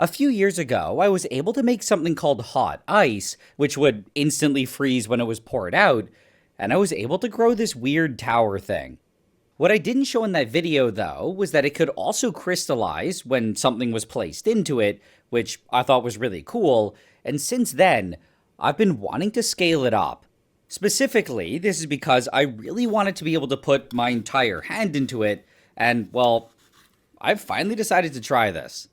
A few years ago, I was able to make something called hot ice, which would instantly freeze when it was poured out, and I was able to grow this weird tower thing. What I didn't show in that video, though, was that it could also crystallize when something was placed into it, which I thought was really cool, and since then, I've been wanting to scale it up. Specifically, this is because I really wanted to be able to put my entire hand into it, and, well, I've finally decided to try this.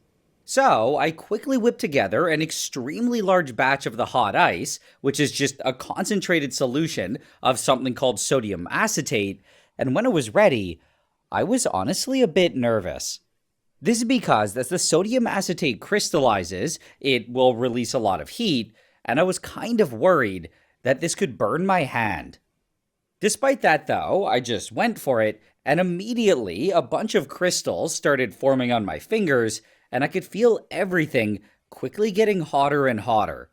So, I quickly whipped together an extremely large batch of the hot ice, which is just a concentrated solution of something called sodium acetate, and when it was ready, I was honestly a bit nervous. This is because as the sodium acetate crystallizes, it will release a lot of heat, and I was kind of worried that this could burn my hand. Despite that, though, I just went for it, and immediately a bunch of crystals started forming on my fingers, and I could feel everything quickly getting hotter and hotter.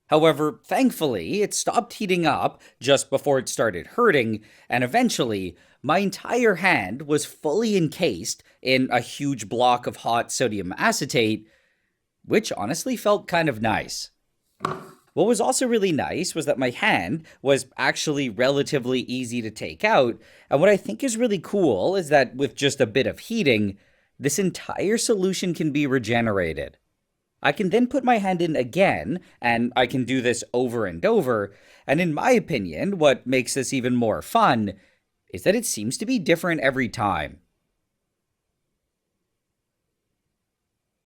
However, thankfully, it stopped heating up just before it started hurting, and eventually, my entire hand was fully encased in a huge block of hot sodium acetate, which honestly felt kind of nice. What was also really nice was that my hand was actually relatively easy to take out, and what I think is really cool is that with just a bit of heating, this entire solution can be regenerated. I can then put my hand in again, and I can do this over and over, and in my opinion, what makes this even more fun is that it seems to be different every time.